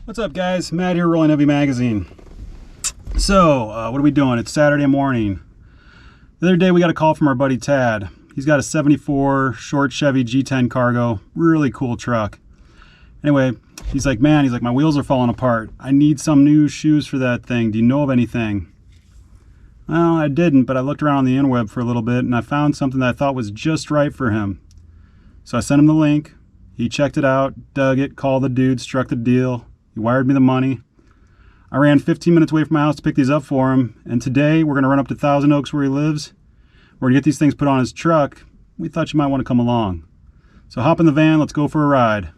What's up, guys? Matt here, Rolling Heavy Magazine. So, what are we doing? It's Saturday morning. The other day we got a call from our buddy Tad. He's got a 74 short Chevy G10 cargo. Really cool truck. Anyway, he's like, man, my wheels are falling apart. I need some new shoes for that thing. Do you know of anything? Well, I didn't, but I looked around on the interweb for a little bit and I found something that I thought was just right for him. So I sent him the link. He checked it out, dug it, called the dude, struck the deal. He wired me the money. I ran 15 minutes away from my house to pick these up for him, and today we're going to run up to Thousand Oaks where he lives. We're going to get these things put on his truck. We thought you might want to come along. So hop in the van, let's go for a ride.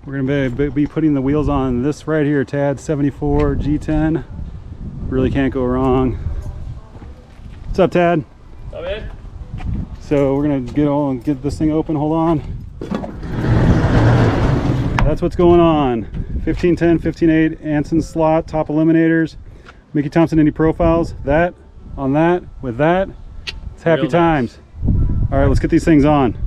We're going to be putting the wheels on this right here, Tad 74 G10. Really can't go wrong. What's up, Tad? What's up, man? So we're going to get this thing open. Hold on. That's what's going on. 1510, 15.8 Ansen slot, top Eliminators. Mickey Thompson Indy profiles. That, on that, with that. It's happy Real times. Nice. All right, let's get these things on.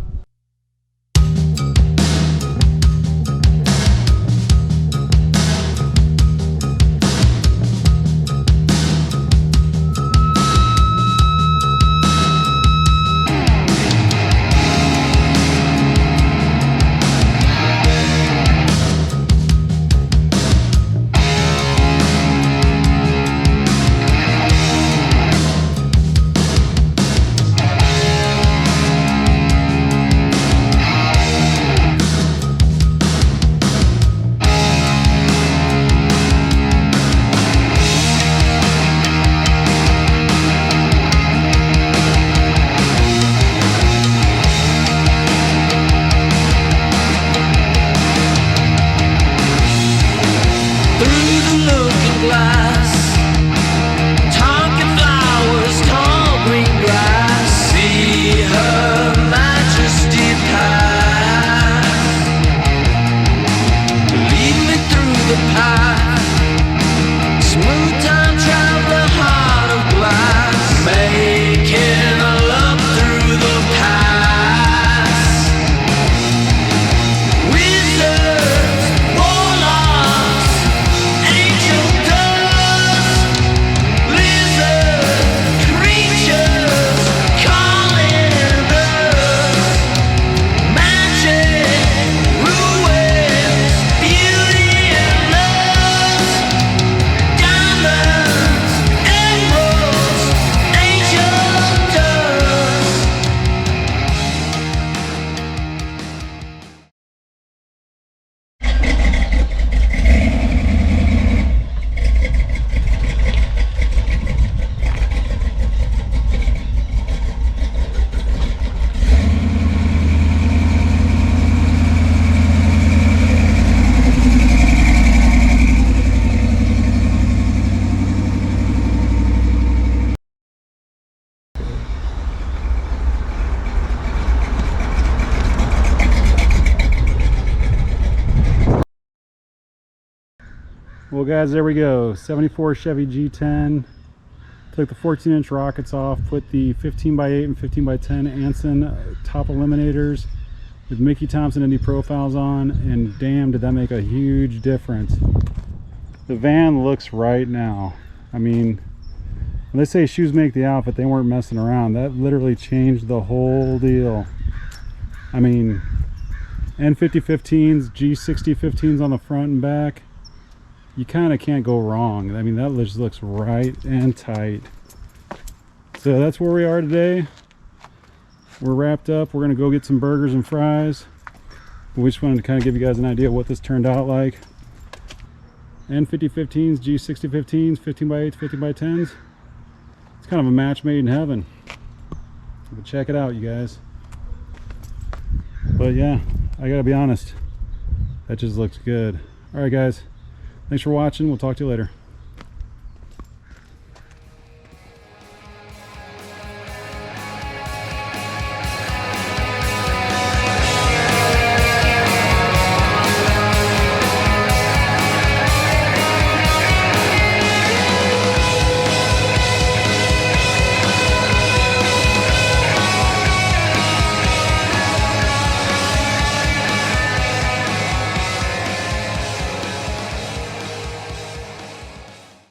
Well guys, there we go. 74 Chevy G10. Took the 14-inch rockets off, put the 15x8 and 15x10 Ansen top eliminators with Mickey Thompson Indy profiles on, and damn did that make a huge difference. The van looks right now. I mean, when they say shoes make the outfit, they weren't messing around. That literally changed the whole deal. I mean, N5015s, G6015s on the front and back. You kind of can't go wrong. I mean, that just looks right and tight. So that's where we are today. We're wrapped up. We're gonna go get some burgers and fries. We just wanted to kind of give you guys an idea of what this turned out like. N5015s, G6015s, 15x8s, 15x10s. It's kind of a match made in heaven. But check it out, you guys. But yeah, I gotta be honest, that just looks good. All right guys, thanks for watching. We'll talk to you later.